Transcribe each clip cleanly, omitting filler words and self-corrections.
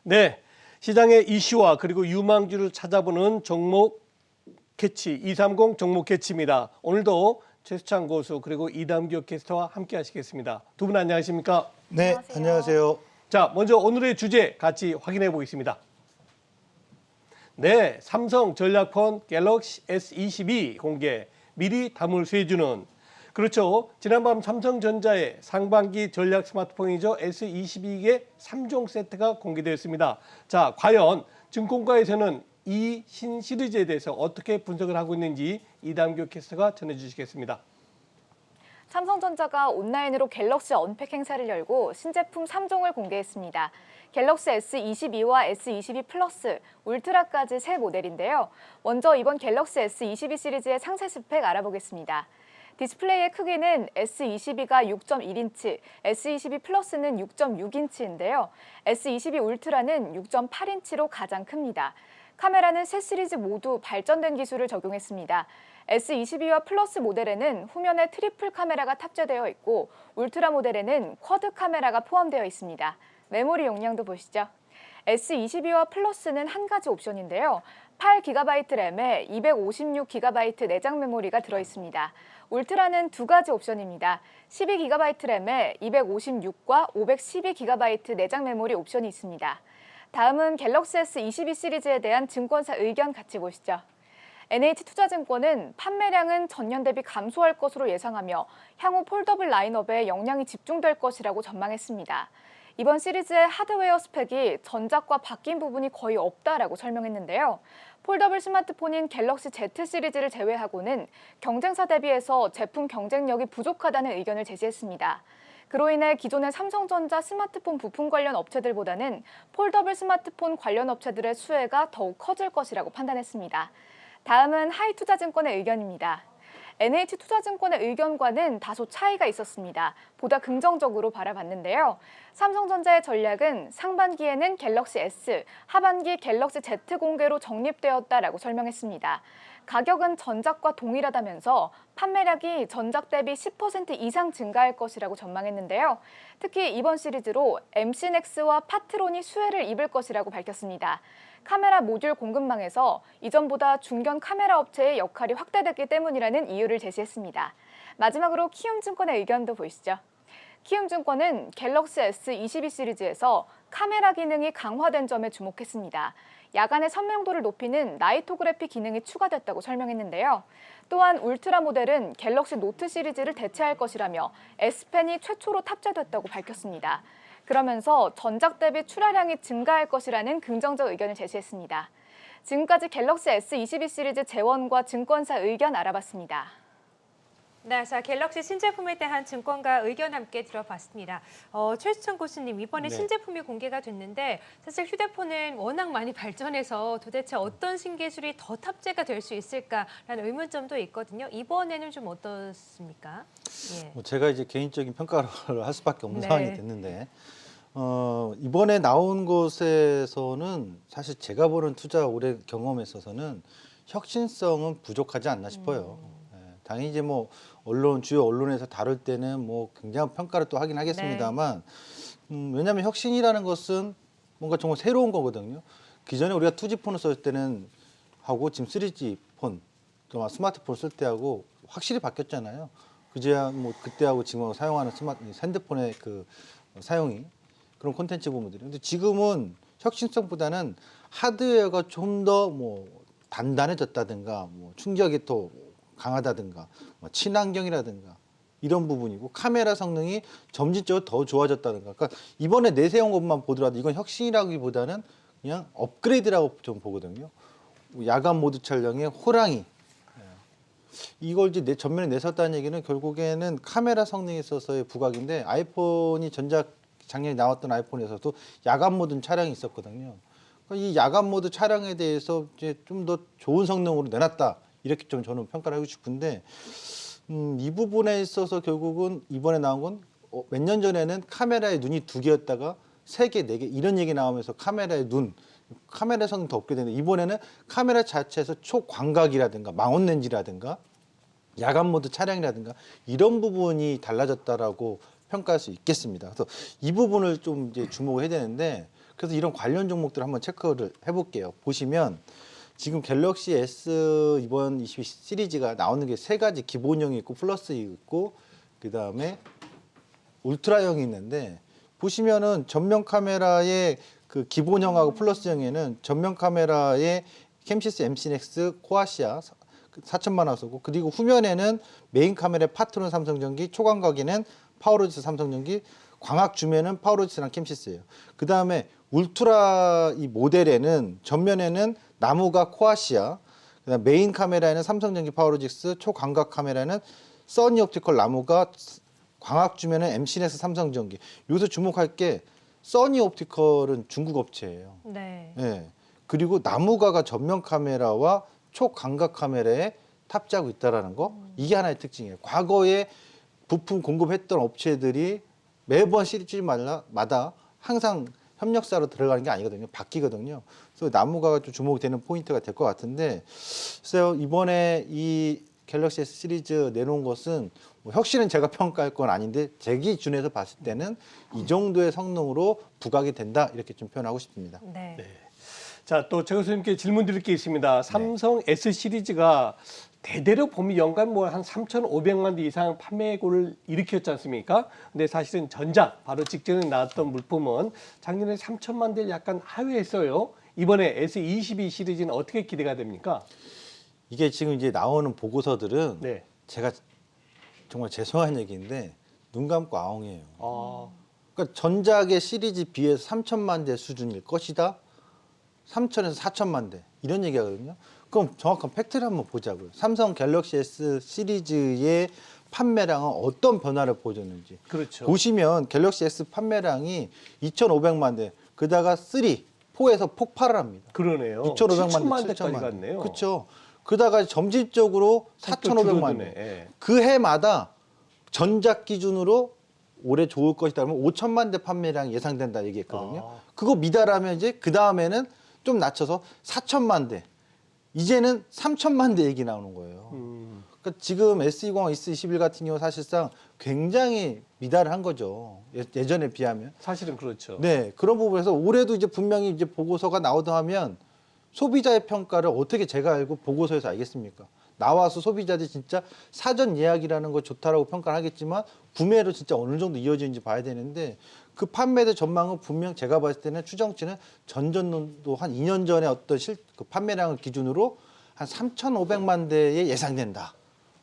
네, 시장의 이슈와 그리고 유망주를 찾아보는 종목 캐치 230 종목 캐치입니다. 오늘도 최수찬 고수 그리고 이담규 캐스터와 함께 하시겠습니다. 두 분 안녕하십니까? 네, 안녕하세요. 자, 먼저 오늘의 주제 같이 확인해 보겠습니다. 네, 삼성 전략폰 갤럭시 S22 공개, 미리 담을 쇠주는. 그렇죠. 지난밤 삼성전자의 상반기 전략 스마트폰이죠. S22의 3종 세트가 공개되었습니다. 자, 과연 증권가에서는 이 신시리즈에 대해서 어떻게 분석을 하고 있는지 이담규 캐스터가 전해주시겠습니다. 삼성전자가 온라인으로 갤럭시 언팩 행사를 열고 신제품 3종을 공개했습니다. 갤럭시 S22와 S22 플러스, 울트라까지 세 모델인데요. 먼저 이번 갤럭시 S22 시리즈의 상세 스펙 알아보겠습니다. 디스플레이의 크기는 S22가 6.1인치, S22 플러스는 6.6인치인데요. S22 울트라는 6.8인치로 가장 큽니다. 카메라는 세 시리즈 모두 발전된 기술을 적용했습니다. S22와 플러스 모델에는 후면에 트리플 카메라가 탑재되어 있고 울트라 모델에는 쿼드 카메라가 포함되어 있습니다. 메모리 용량도 보시죠. S22와 플러스는 한 가지 옵션인데요. 8GB 램에 256GB 내장 메모리가 들어있습니다. 울트라는 두 가지 옵션입니다. 12GB 램에 256과 512GB 내장 메모리 옵션이 있습니다. 다음은 갤럭시 S22 시리즈에 대한 증권사 의견 같이 보시죠. NH투자증권은 판매량은 전년 대비 감소할 것으로 예상하며 향후 폴더블 라인업에 영향이 집중될 것이라고 전망했습니다. 이번 시리즈의 하드웨어 스펙이 전작과 바뀐 부분이 거의 없다라고 설명했는데요. 폴더블 스마트폰인 갤럭시 Z 시리즈를 제외하고는 경쟁사 대비해서 제품 경쟁력이 부족하다는 의견을 제시했습니다. 그로 인해 기존의 삼성전자 스마트폰 부품 관련 업체들보다는 폴더블 스마트폰 관련 업체들의 수혜가 더욱 커질 것이라고 판단했습니다. 다음은 하이투자증권의 의견입니다. NH투자증권의 의견과는 다소 차이가 있었습니다. 보다 긍정적으로 바라봤는데요. 삼성전자의 전략은 상반기에는 갤럭시 S, 하반기 갤럭시 Z 공개로 정립되었다라고 설명했습니다. 가격은 전작과 동일하다면서 판매량이 전작 대비 10% 이상 증가할 것이라고 전망했는데요. 특히 이번 시리즈로 MC넥스와 파트론이 수혜를 입을 것이라고 밝혔습니다. 카메라 모듈 공급망에서 이전보다 중견 카메라 업체의 역할이 확대됐기 때문이라는 이유를 제시했습니다. 마지막으로 키움증권의 의견도 보시죠. 키움증권은 갤럭시 S22 시리즈에서 카메라 기능이 강화된 점에 주목했습니다. 야간의 선명도를 높이는 나이토그래피 기능이 추가됐다고 설명했는데요. 또한 울트라 모델은 갤럭시 노트 시리즈를 대체할 것이라며 S펜이 최초로 탑재됐다고 밝혔습니다. 그러면서 전작 대비 출하량이 증가할 것이라는 긍정적 의견을 제시했습니다. 지금까지 갤럭시 S22 시리즈 재원과 증권사 의견 알아봤습니다. 네, 자 갤럭시 신제품에 대한 증권가 의견 함께 들어봤습니다. 최수찬 교수님, 이번에 네. 신제품이 공개가 됐는데 사실 휴대폰은 워낙 많이 발전해서 도대체 어떤 신기술이 더 탑재가 될 수 있을까라는 의문점도 있거든요. 이번에는 좀 어떻습니까? 예. 제가 이제 개인적인 평가를 할 수밖에 없는 네. 상황이 됐는데 이번에 나온 것에서는 사실 제가 보는 투자 올해 경험에 있어서는 혁신성은 부족하지 않나 싶어요. 당연히 이제 뭐 주요 언론에서 다룰 때는 뭐 굉장한 평가를 또 하긴 하겠습니다만 왜냐하면 혁신이라는 것은 뭔가 정말 새로운 거거든요. 기존에 우리가 2G 폰을 쓸 때는 하고 지금 3G 폰, 또 스마트폰 쓸 때하고 확실히 바뀌었잖아요. 그때하고 지금 사용하는 핸드폰의 그 사용이 그런 콘텐츠 부분들이. 근데 지금은 혁신성보다는 하드웨어가 좀 더 뭐 단단해졌다든가, 뭐 충격이 더 강하다든가, 뭐 친환경이라든가 이런 부분이고 카메라 성능이 점진적으로 더 좋아졌다든가. 그러니까 이번에 내세운 것만 보더라도 이건 혁신이라기보다는 그냥 업그레이드라고 좀 보거든요. 야간 모드 촬영에 호랑이. 이걸 이제 전면에 내섰다는 얘기는 결국에는 카메라 성능에 있어서의 부각인데 아이폰이 작년에 나왔던 아이폰에서도 야간 모드 촬영이 있었거든요. 그러니까 이 야간 모드 촬영에 대해서 이제 좀 더 좋은 성능으로 내놨다. 이렇게 좀 저는 평가를 하고 싶은데 이 부분에 있어서 결국은 이번에 나온 건 몇 년 전에는 카메라의 눈이 2개였다가 3개, 4개 이런 얘기 나오면서 카메라의 카메라 성능 더 업그레이드되는데 이번에는 카메라 자체에서 초광각이라든가 망원 렌즈라든가 야간 모드 촬영이라든가 이런 부분이 달라졌다라고 평가할 수 있겠습니다. 그래서 이 부분을 좀 이제 주목을 해야 되는데 그래서 이런 관련 종목들 한번 체크를 해볼게요. 보시면 지금 갤럭시 S 이번 22 시리즈가 나오는 게 세 가지, 기본형이 있고 플러스 있고 그 다음에 울트라형이 있는데, 보시면은 전면 카메라의 그 기본형하고 플러스형에는 전면 카메라에 캠시스 MC넥스 코아시아 4천만 원 쓰고, 그리고 후면에는 메인 카메라에 파트론 삼성전기, 초광각에는 파워로지스 삼성전기, 광학 주면은 파워로지스랑 캠시스예요. 그 다음에 울트라 이 모델에는 전면에는 나무가 코아시아, 그다음 메인 카메라에는 삼성전기 파워로직스, 초광각 카메라는 써니옵티컬 나무가, 광학 주면은 MC넥스 삼성전기. 여기서 주목할 게 써니옵티컬은 중국 업체예요. 네. 예. 그리고 나무가가 전면 카메라와 초광각 카메라에 탑재하고 있다라는 거, 이게 하나의 특징이에요. 과거에 부품 공급했던 업체들이 매번 시리즈마다 항상 협력사로 들어가는 게 아니거든요. 바뀌거든요. 그래서 나무가가 좀 주목이 되는 포인트가 될 것 같은데, 글쎄요, 이번에 이 갤럭시 S 시리즈 내놓은 것은 뭐 혁신은 제가 평가할 건 아닌데, 제 기준에서 봤을 때는 이 정도의 성능으로 부각이 된다, 이렇게 좀 표현하고 싶습니다. 네. 네. 자, 또 제가 선생님께 질문 드릴 게 있습니다. 삼성 S 시리즈가 대대로 보면 연간 뭐 한 3,500만 대 이상 판매고를 일으켰지 않습니까? 근데 사실은 전작, 바로 직전에 나왔던 물품은 작년에 3천만 대를 약간 하회했어요. 이번에 S22 시리즈는 어떻게 기대가 됩니까? 이게 지금 이제 나오는 보고서들은 네. 제가 정말 죄송한 얘기인데 눈 감고 아웅해요. 아, 그러니까 전작의 시리즈 비해서 3천만 대 수준일 것이다. 3천에서 4천만 대 이런 얘기하거든요. 그럼 정확한 팩트를 한번 보자고요. 삼성 갤럭시 S 시리즈의 판매량은 어떤 변화를 보여줬는지. 그렇죠. 보시면 갤럭시 S 판매량이 2,500만 대, 그다가 3, 4에서 폭발을 합니다. 그러네요. 6,500만 대, 7천만 대까지 갔네요. 그렇죠. 그러다가 점진적으로 또 4,500만 줄어드네. 대. 예. 그 해마다 전작 기준으로 올해 좋을 것이다 그러면 5천만 대 판매량이 예상된다 얘기했거든요. 아. 그거 미달하면 이제 그 다음에는 좀 낮춰서 4천만 대, 이제는 3천만 대 얘기 나오는 거예요. 그러니까 지금 S20, S21 같은 경우 사실상 굉장히 미달을 한 거죠. 예전에 비하면. 사실은 그렇죠. 네, 그런 부분에서 올해도 이제 분명히 이제 보고서가 나오다 하면 소비자의 평가를 어떻게 제가 알고 보고서에서 알겠습니까? 나와서 소비자들이 진짜 사전 예약이라는 거 좋다라고 평가를 하겠지만 구매로 진짜 어느 정도 이어지는지 봐야 되는데, 그 판매대 전망은 분명 제가 봤을 때는 추정치는 전전도 한 2년 전에 어떤 그 판매량을 기준으로 한 3,500만 대에 예상된다.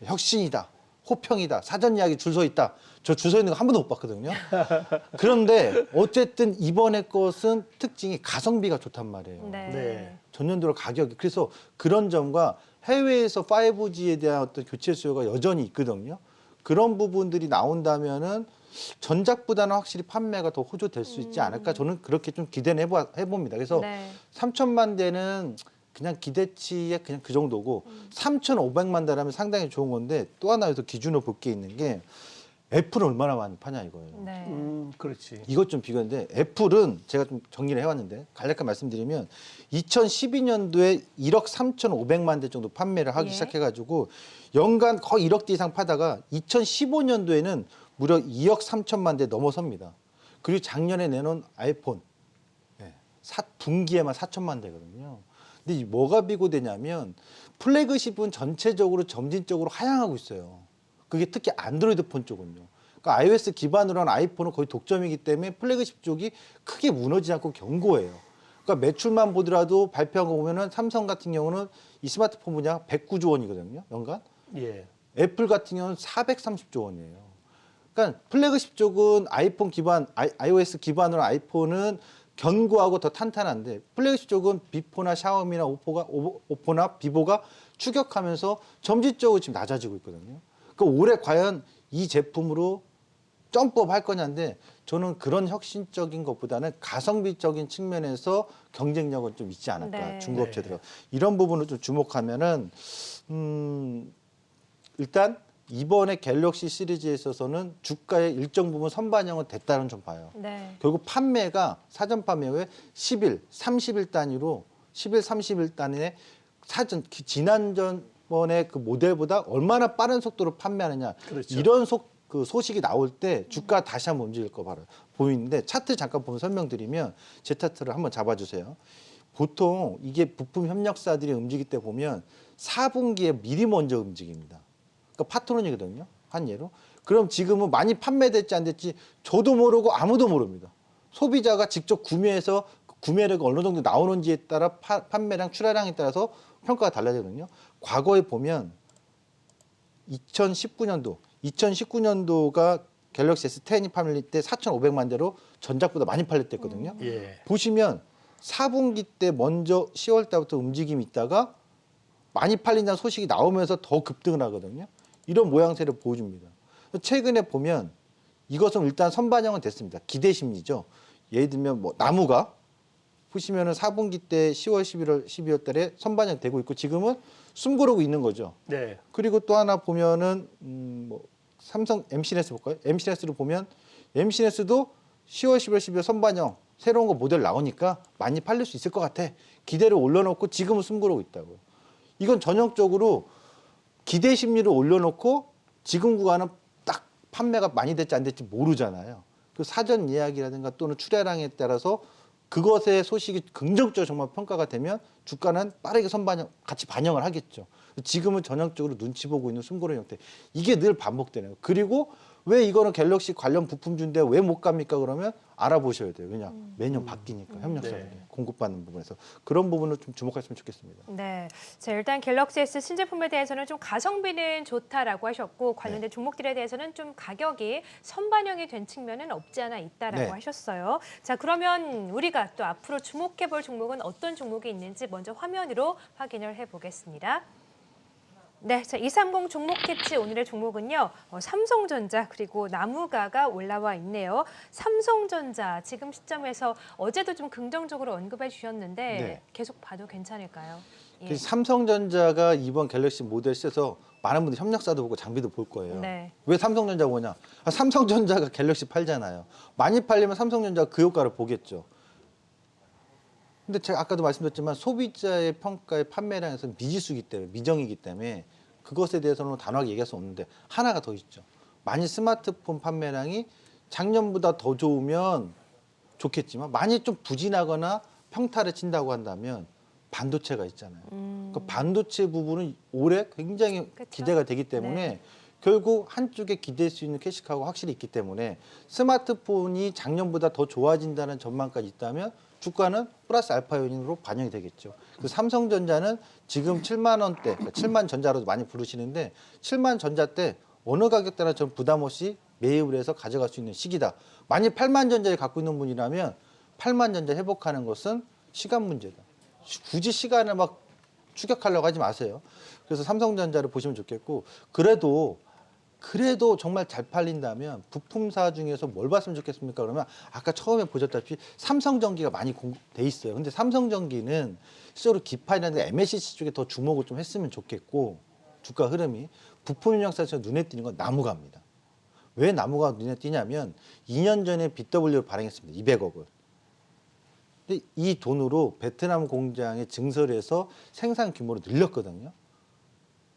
혁신이다. 호평이다. 사전 예약이 줄 서 있다. 저 줄 서 있는 거 한 번도 못 봤거든요. 그런데 어쨌든 이번에 것은 특징이 가성비가 좋단 말이에요. 네. 네. 전년도로 가격이. 그래서 그런 점과 해외에서 5G에 대한 어떤 교체 수요가 여전히 있거든요. 그런 부분들이 나온다면은 전작보다는 확실히 판매가 더 호조될 수 있지 않을까, 저는 그렇게 좀 기대는 해봅니다. 그래서 네. 3천만 대는 그냥 기대치에 그냥 그 정도고 3,500만 대라면 상당히 좋은 건데, 또 하나 여기서 기준으로 볼 게 있는 게 애플은 얼마나 많이 파냐 이거예요. 네. 그렇지. 이것 좀 비교인데, 애플은 제가 좀 정리를 해왔는데 간략하게 말씀드리면 2012년도에 1억 3,500만 대 정도 판매를 하기 예. 시작해가지고 연간 거의 1억 대 이상 파다가 2015년도에는 무려 2억 3천만 대 넘어섭니다. 그리고 작년에 내놓은 아이폰, 분기에만 4천만 대거든요. 근데 이 뭐가 비교되냐면 플래그십은 전체적으로 점진적으로 하향하고 있어요. 그게 특히 안드로이드 폰 쪽은요. 그러니까 iOS 기반으로 한 아이폰은 거의 독점이기 때문에 플래그십 쪽이 크게 무너지지 않고 견고해요. 그러니까 매출만 보더라도 발표한 거 보면은 삼성 같은 경우는 이 스마트폰 분야 109조 원이거든요, 연간. 예. 애플 같은 경우는 430조 원이에요. 그러니까 플래그십 쪽은 아이폰 기반, iOS 기반으로 아이폰은 견고하고 더 탄탄한데, 플래그십 쪽은 비포나 샤오미나 오포나 비보가 추격하면서 점진적으로 지금 낮아지고 있거든요. 그러니까 올해 과연 이 제품으로 점프업 할 거냐인데, 저는 그런 혁신적인 것보다는 가성비적인 측면에서 경쟁력은 좀 있지 않을까. 네. 중고업체들 이런 부분을 좀 주목하면은 일단 이번에 갤럭시 시리즈에 있어서는 주가의 일정 부분 선반영은 됐다는 좀 봐요. 네. 결국 판매가 사전 판매 후에 10일, 30일 단위로 10일, 30일 단위에 지난번의 그 모델보다 얼마나 빠른 속도로 판매하느냐. 그렇죠. 이런 그 소식이 나올 때 주가 다시 한번 움직일 거 바로 보이는데 차트 잠깐 보면 설명드리면 제 차트를 한번 잡아주세요. 보통 이게 부품 협력사들이 움직일 때 보면 4분기에 미리 먼저 움직입니다. 그러니까 파트론이거든요. 한 예로. 그럼 지금은 많이 판매됐지 안 됐지 저도 모르고 아무도 모릅니다. 소비자가 직접 구매해서 구매력이 어느 정도 나오는지에 따라 판매량, 출하량에 따라서 평가가 달라지거든요. 과거에 보면 2019년도가 갤럭시 S10이 팔릴 때 4,500만 대로 전작보다 많이 팔릴 때거든요. 예. 보시면 4분기 때 먼저 10월 달부터 움직임이 있다가 많이 팔린다는 소식이 나오면서 더 급등을 하거든요. 이런 모양새를 보여줍니다. 최근에 보면 이것은 일단 선반영은 됐습니다. 기대 심리죠. 예를 들면 뭐 나무가 보시면은 4분기 때 10월, 11월, 12월 달에 선반영 되고 있고 지금은 숨 고르고 있는 거죠. 네. 그리고 또 하나 보면은 뭐 삼성 MCNS 볼까요? MCNS를 보면 MCNS도 10월, 11월, 12월 선반영 새로운 거 모델 나오니까 많이 팔릴 수 있을 것 같아. 기대를 올려놓고 지금은 숨 고르고 있다고요. 이건 전형적으로 기대 심리를 올려놓고 지금 구간은 딱 판매가 많이 됐지 안 됐지 모르잖아요. 그 사전 예약이라든가 또는 출하량에 따라서 그것의 소식이 긍정적으로 정말 평가가 되면 주가는 빠르게 선반영 같이 반영을 하겠죠. 지금은 전형적으로 눈치 보고 있는 숨고르는 형태. 이게 늘 반복되네요. 그리고 왜 이거는 갤럭시 관련 부품 준데 왜 못 갑니까? 그러면 알아보셔야 돼요. 왜냐 매년 바뀌니까 협력사들이 네. 공급받는 부분에서 그런 부분을 좀 주목하시면 좋겠습니다. 네. 자, 일단 갤럭시 S 신제품에 대해서는 좀 가성비는 좋다라고 하셨고 관련된 종목들에 대해서는 좀 가격이 선반영이 된 측면은 없지 않아 있다라고 네. 하셨어요. 자, 그러면 우리가 또 앞으로 주목해 볼 종목은 어떤 종목이 있는지 먼저 화면으로 확인을 해 보겠습니다. 네, 자, 230 종목 캐치 오늘의 종목은요. 삼성전자 그리고 나무가가 올라와 있네요. 삼성전자 지금 시점에서 어제도 좀 긍정적으로 언급해 주셨는데 네. 계속 봐도 괜찮을까요? 예. 그래서 삼성전자가 이번 갤럭시 모델 쓰서 많은 분들이 협력사도 보고 장비도 볼 거예요. 네. 왜 삼성전자 보냐? 삼성전자가 갤럭시 팔잖아요. 많이 팔리면 삼성전자가 그 효과를 보겠죠. 근데 제가 아까도 말씀드렸지만 소비자의 평가의 판매량에서는 미지수이기 때문에 미정이기 때문에 그것에 대해서는 단호하게 얘기할 수 없는데 하나가 더 있죠. 만약 스마트폰 판매량이 작년보다 더 좋으면 좋겠지만 만약 좀 부진하거나 평타를 친다고 한다면 반도체가 있잖아요. 그 반도체 부분은 올해 굉장히 그쵸? 기대가 되기 때문에 결국 한쪽에 기댈 수 있는 캐시카우가 확실히 있기 때문에 스마트폰이 작년보다 더 좋아진다는 전망까지 있다면 주가는 플러스 알파 요인으로 반영이 되겠죠. 그 삼성전자는 지금 7만 원대, 그러니까 7만 전자로도 많이 부르시는데 7만 전자 때 어느 가격대나 좀 부담 없이 매입을 해서 가져갈 수 있는 시기다. 만약 8만 전자를 갖고 있는 분이라면 8만 전자 회복하는 것은 시간 문제다. 굳이 시간을 막 추격하려고 하지 마세요. 그래서 삼성전자를 보시면 좋겠고 그래도 정말 잘 팔린다면 부품사 중에서 뭘 봤으면 좋겠습니까? 그러면 아까 처음에 보셨다시피 삼성전기가 많이 공급돼 있어요. 근데 삼성전기는 실제로 기판이라든가 MLCC 쪽에 더 주목을 좀 했으면 좋겠고 주가 흐름이 부품 협력사에서 눈에 띄는 건 나무가입니다. 왜 나무가 눈에 띄냐면 2년 전에 BW를 발행했습니다. 200억을. 근데 이 돈으로 베트남 공장에 증설을 해서 생산 규모를 늘렸거든요.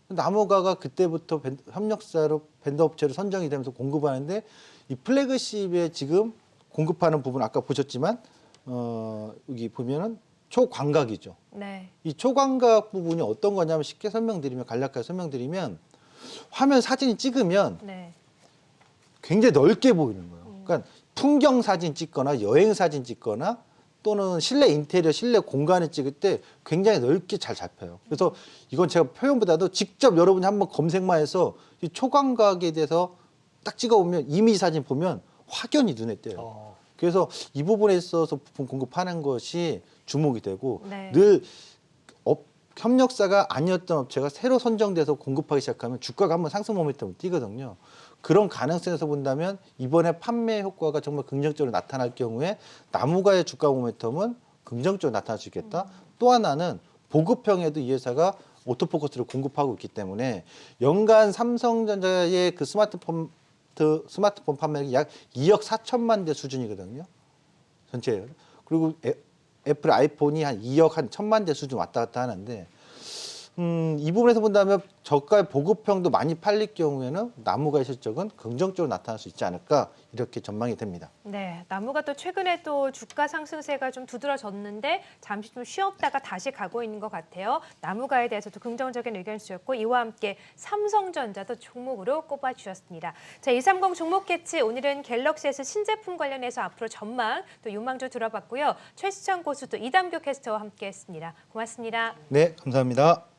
나무가가 그때부터 협력사로 벤더업체로 선정이 되면서 공급하는데 이 플래그십에 지금 공급하는 부분 아까 보셨지만 여기 보면은 초광각이죠. 네. 이 초광각 부분이 어떤 거냐면 쉽게 설명드리면 간략하게 설명드리면 화면 사진이 찍으면 네. 굉장히 넓게 보이는 거예요. 그러니까 풍경 사진 찍거나 여행 사진 찍거나 또는 실내 인테리어, 실내 공간을 찍을 때 굉장히 넓게 잘 잡혀요. 그래서 이건 제가 표현보다도 직접 여러분이 한번 검색만 해서 이 초광각에 대해서 딱 찍어보면 이미지 사진 보면 확연히 눈에 띄어요. 그래서 이 부분에 있어서 부품 공급하는 것이 주목이 되고 네. 늘 협력사가 아니었던 업체가 새로 선정돼서 공급하기 시작하면 주가가 한번 상승 모멘텀을 띄거든요. 그런 가능성에서 본다면 이번에 판매 효과가 정말 긍정적으로 나타날 경우에 나무가의 주가 모멘텀은 긍정적으로 나타날 수 있겠다. 또 하나는 보급형에도 이 회사가 오토포커스를 공급하고 있기 때문에 연간 삼성전자의 그 스마트폰 판매량이 약 2억 4천만 대 수준이거든요. 전체예요. 그리고 애플 아이폰이 한 2억 한 1천만 대 수준 왔다 갔다 하는데 이 부분에서 본다면 저가 보급형도 많이 팔릴 경우에는 나무가의 실적은 긍정적으로 나타날 수 있지 않을까 이렇게 전망이 됩니다. 네, 나무가 또 최근에 또 주가 상승세가 좀 두드러졌는데 잠시 좀 쉬었다가 다시 가고 있는 것 같아요. 나무가에 대해서도 긍정적인 의견 주셨고 이와 함께 삼성전자도 종목으로 꼽아주셨습니다. 자, 230 종목 캐치 오늘은 갤럭시에서 신제품 관련해서 앞으로 전망 또 유망주 들어봤고요. 최수찬 고수 또 이담교 캐스터와 함께했습니다. 고맙습니다. 네, 감사합니다.